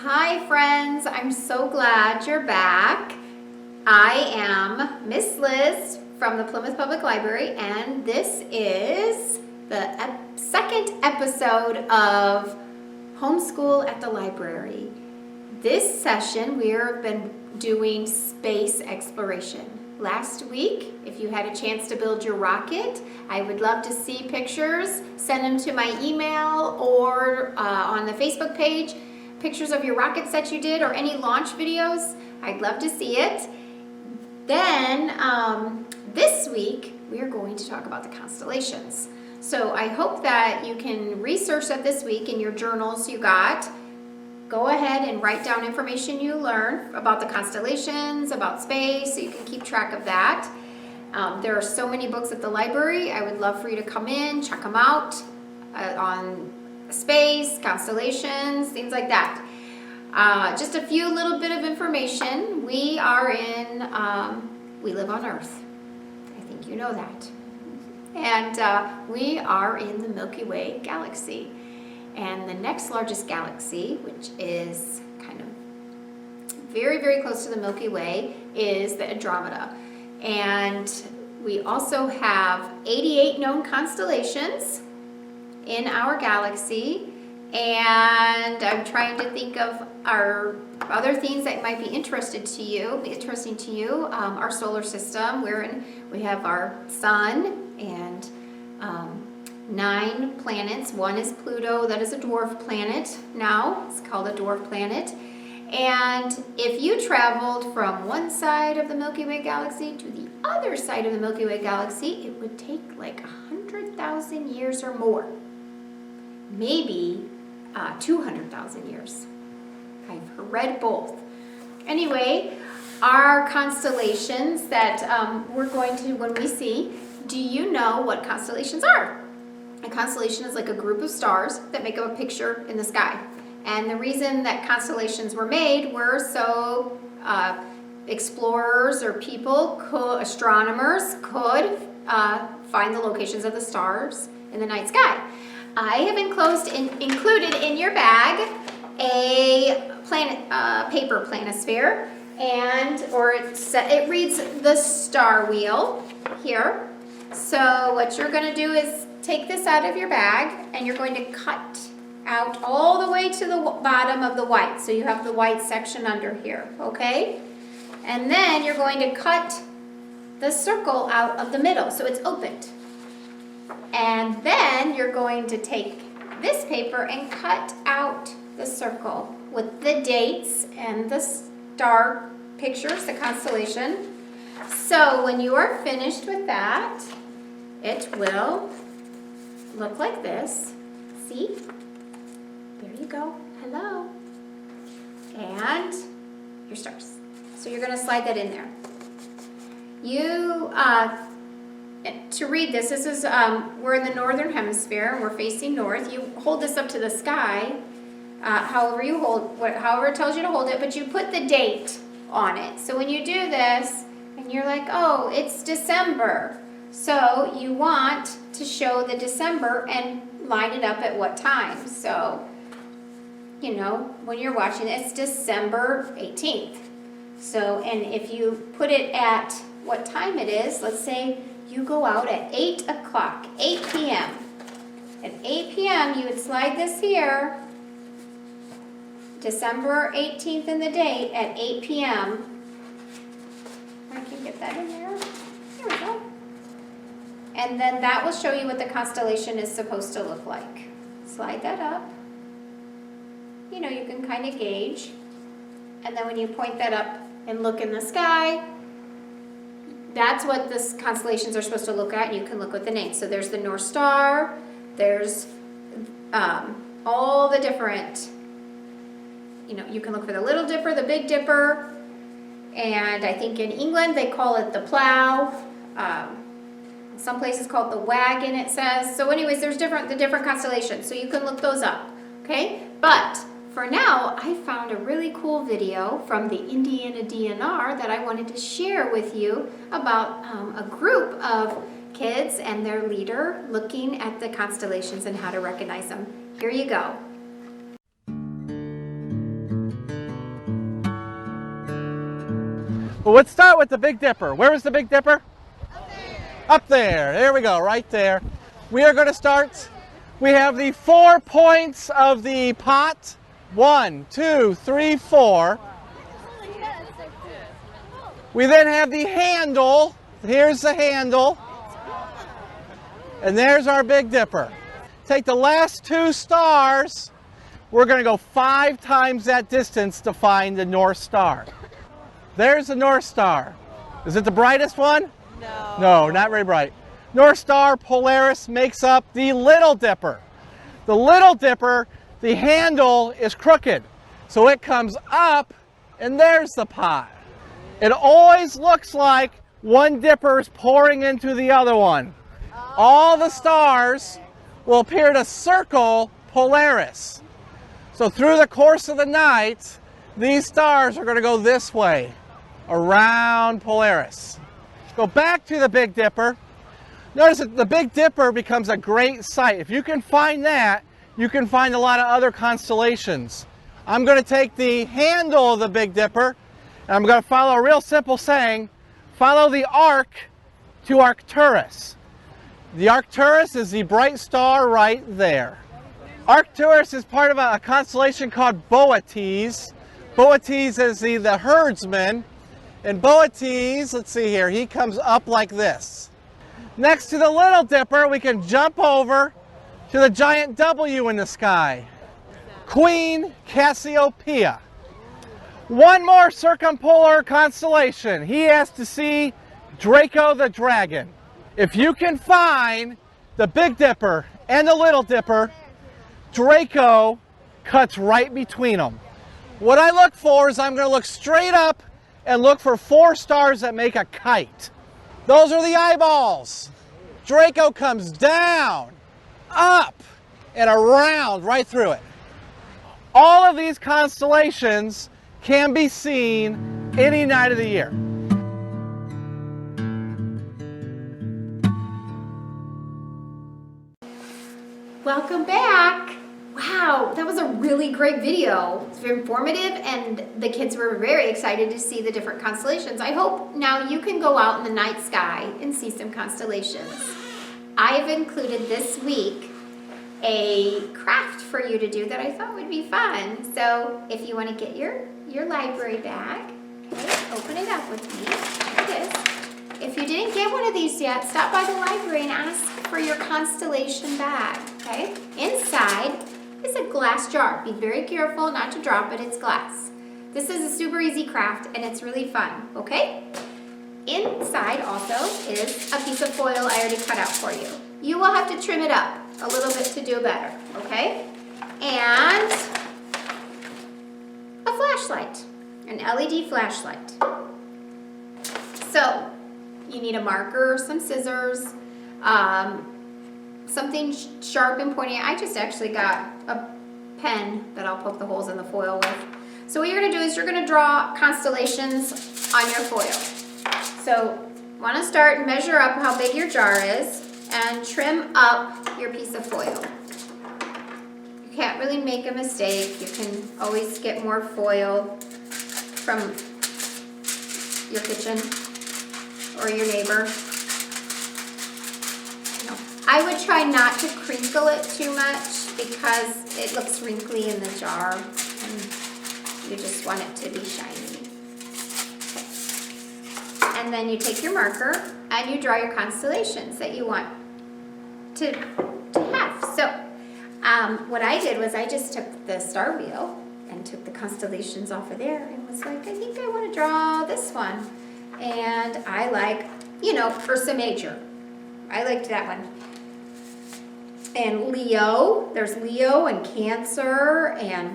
Hi friends, I'm so glad you're back. I am Miss Liz from the Plymouth Public Library, and this is the second episode of Homeschool at the Library. This session we have been doing space exploration. Last week, if you had a chance to build your rocket, I would love to see pictures. Send them to my email or on the Facebook page. Pictures of your rockets that you did or any launch videos. I'd love to see it. Then this week we are going to talk about the constellations. So I hope that you can research that this week in your journals you got. Go ahead and write down information you learn about the constellations, about space, so you can keep track of that. There are so many books at the library. I would love for you to come in, check them out on space, constellations, things like that. Just a few little bit of information. We live on Earth. I think you know that. And we are in the Milky Way galaxy. And the next largest galaxy, which is kind of very, very close to the Milky Way, is the Andromeda. And we also have 88 known constellations in our galaxy, and I'm trying to think of our other things that might be interesting to you. Our solar system, we have our sun and 9 planets. One is Pluto, that is a dwarf planet now. It's called a dwarf planet. And if you traveled from one side of the Milky Way galaxy to the other side of the Milky Way galaxy, it would take like 100,000 years or more. Maybe 200,000 years. I've read both. Anyway, our constellations that we're going to, when we see, do you know what constellations are? A constellation is like a group of stars that make up a picture in the sky. And the reason that constellations were made were so explorers or astronomers could find the locations of the stars in the night sky. I have included in your bag a paper planisphere, it reads the star wheel here. So what you're going to do is take this out of your bag, and you're going to cut out all the way to the bottom of the white. So you have the white section under here, okay? And then you're going to cut the circle out of the middle, so it's opened. And then you're going to take this paper and cut out the circle with the dates and the star pictures, the constellation. So when you are finished with that, it will look like this. See? There you go. Hello. And your stars. So you're going to slide that in there. To read this is, we're in the northern hemisphere, and we're facing north. You hold this up to the sky, however it tells you to hold it, but you put the date on it. So when you do this, and you're like, oh, it's December. So you want to show the December and line it up at what time. So, when you're watching it, it's December 18th. So, and if you put it at what time it is, let's say you go out at 8 o'clock, 8 p.m. At 8 p.m., you would slide this here, December 18th in the date at 8 p.m. I can get that in there. There we go. And then that will show you what the constellation is supposed to look like. Slide that up. You can kind of gauge. And then when you point that up and look in the sky, that's what the constellations are supposed to look at, and you can look with the names. So there's the North Star, there's all the different, you can look for the Little Dipper, the Big Dipper, and I think in England they call it the Plow. Some places call it the Wagon, it says. So anyways, there's the different constellations, so you can look those up, okay? But for now, I found a really cool video from the Indiana DNR that I wanted to share with you about a group of kids and their leader looking at the constellations and how to recognize them. Here you go. Well, let's start with the Big Dipper. Where is the Big Dipper? Up there. Up there. There we go, right there. We are going to start. We have the 4 points of the pot. 1, 2, 3, 4. We then have the handle. Here's the handle. And there's our Big Dipper. Take the last 2 stars. We're going to go 5 times that distance to find the North Star. There's the North Star. Is it the brightest one? No. No, not very bright. North Star Polaris makes up the Little Dipper. The Little Dipper, the handle is crooked. So it comes up, and there's the pot. It always looks like one dipper is pouring into the other one. All the stars will appear to circle Polaris. So through the course of the night, these stars are going to go this way, around Polaris. Go back to the Big Dipper. Notice that the Big Dipper becomes a great sight. If you can find that, you can find a lot of other constellations. I'm going to take the handle of the Big Dipper, and I'm going to follow a real simple saying, follow the arc to Arcturus. The Arcturus is the bright star right there. Arcturus is part of a constellation called Boötes. Boötes is the herdsman. And Boötes, let's see here, he comes up like this. Next to the Little Dipper, we can jump over to the giant W in the sky. Queen Cassiopeia. One more circumpolar constellation. He has to see Draco the Dragon. If you can find the Big Dipper and the Little Dipper, Draco cuts right between them. What I look for is I'm going to look straight up and look for 4 stars that make a kite. Those are the eyeballs. Draco comes down, up, and around right through it. All of these constellations can be seen any night of the year. Welcome back. Wow, that was a really great video. It's very informative, and the kids were very excited to see the different constellations. I hope now you can go out in the night sky and see some constellations. I've included this week a craft for you to do that I thought would be fun. So if you want to get your library bag, okay, open it up with me. Here it is. If you didn't get one of these yet, stop by the library and ask for your constellation bag, okay? Inside is a glass jar. Be very careful not to drop it, it's glass. This is a super easy craft and it's really fun, okay? Inside also is a piece of foil I already cut out for you. You will have to trim it up a little bit to do better, okay? And a flashlight, an LED flashlight. So, you need a marker, some scissors, something sharp and pointy. I just actually got a pen that I'll poke the holes in the foil with. So what you're going to do is you're going to draw constellations on your foil. So want to start and measure up how big your jar is and trim up your piece of foil. You can't really make a mistake. You can always get more foil from your kitchen or your neighbor. I would try not to crinkle it too much because it looks wrinkly in the jar and you just want it to be shiny. Okay. And then you take your marker and you draw your constellations that you want to have. So what I did was I just took the star wheel and took the constellations off of there and was like, I think I want to draw this one. And I like, Ursa Major. I liked that one. And Leo, there's Leo and Cancer, and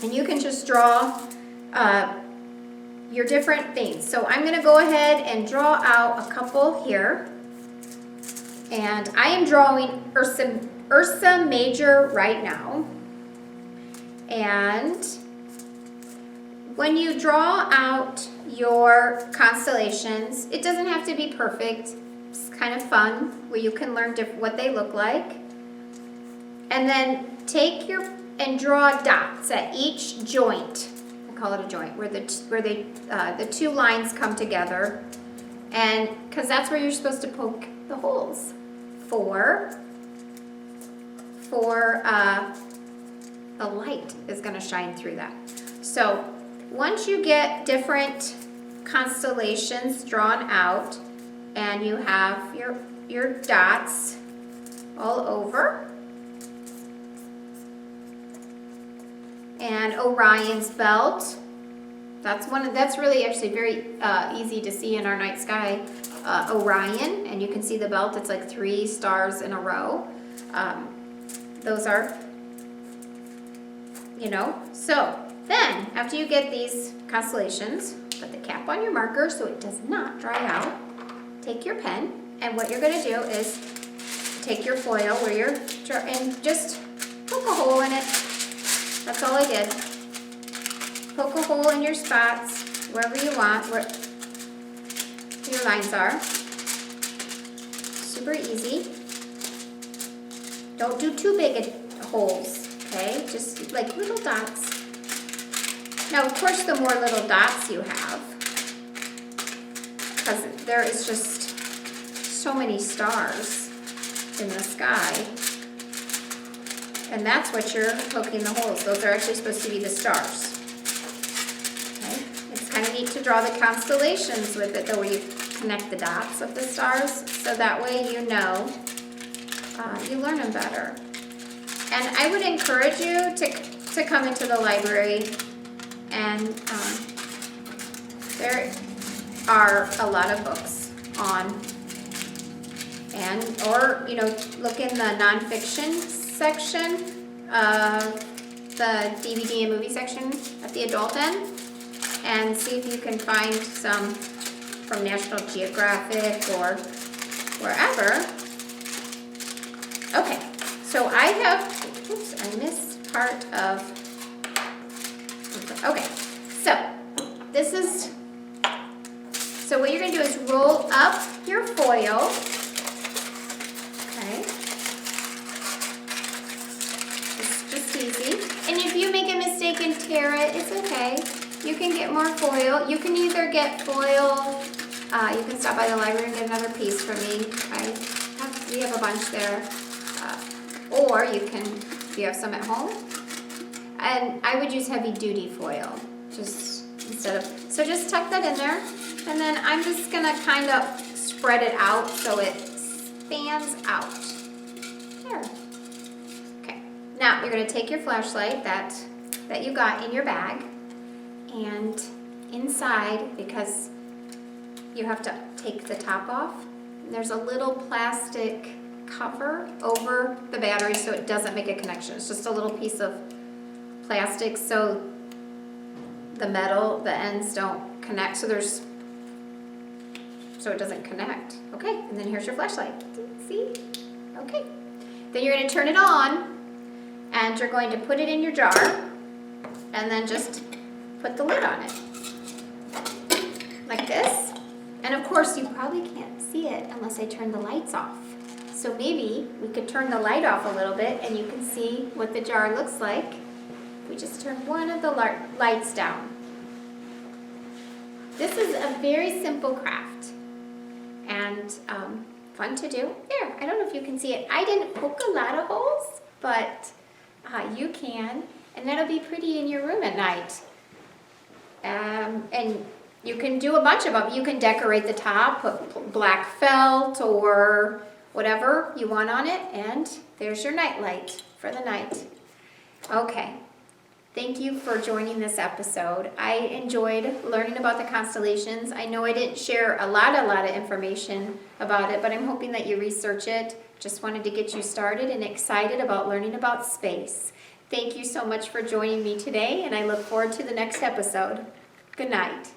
you can just draw your different things. So I'm going to go ahead and draw out a couple here. And I am drawing Ursa Major right now. And when you draw out your constellations, it doesn't have to be perfect. It's kind of fun where you can learn what they look like. And then take and draw dots at each joint, call it a joint, where the two lines come together, and because that's where you're supposed to poke the holes for the light is going to shine through that. So once you get different constellations drawn out and you have your dots all over, and Orion's belt, that's really actually very easy to see in our night sky. Orion, and you can see the belt, it's like 3 stars in a row. Those are, so then after you get these constellations, put the cap on your marker so it does not dry out. Take your pen, and what you're going to do is take your foil and just poke a hole in it. That's all I did. Poke a hole in your spots, wherever you want, where your lines are. Super easy. Don't do too big holes, okay? Just like little dots. Now, of course, the more little dots you have, because there is just so many stars in the sky, and that's what you're poking the holes. Those are actually supposed to be the stars. Okay? It's kind of neat to draw the constellations with it, though, where you connect the dots of the stars, so that way you learn them better. And I would encourage you to come into the library, and there are a lot of books on, or look in the nonfiction section of the DVD and movie section at the adult end, and see if you can find some from National Geographic or wherever. Okay, so I missed part of, okay, so what you're going to do is roll up your foil, okay, it's just easy, and if you make a mistake and tear it, it's okay, you can get more foil. You can either get foil, you can stop by the library and get another piece from me, we have a bunch there, or you have some at home, and I would use heavy duty foil, so just tuck that in there, and then I'm just gonna kind of spread it out so it spans out. There. Okay, now you're gonna take your flashlight that you got in your bag, and inside, because you have to take the top off, there's a little plastic cover over the battery so it doesn't make a connection. It's just a little piece of plastic so the ends don't connect, so it doesn't connect. Okay, and then here's your flashlight. See? Okay. Then you're going to turn it on, and you're going to put it in your jar, and then just put the lid on it. Like this. And of course, you probably can't see it unless I turn the lights off. So maybe we could turn the light off a little bit and you can see what the jar looks like. We just turn one of the lights down. This is a very simple craft and fun to do. There, I don't know if you can see it. I didn't poke a lot of holes, but you can, and that'll be pretty in your room at night. And you can do a bunch of them. You can decorate the top, put black felt or whatever you want on it, and there's your night light for the night. Okay, thank you for joining this episode. I enjoyed learning about the constellations. I know I didn't share a lot of information about it, but I'm hoping that you research it. Just wanted to get you started and excited about learning about space. Thank you so much for joining me today, and I look forward to the next episode. Good night.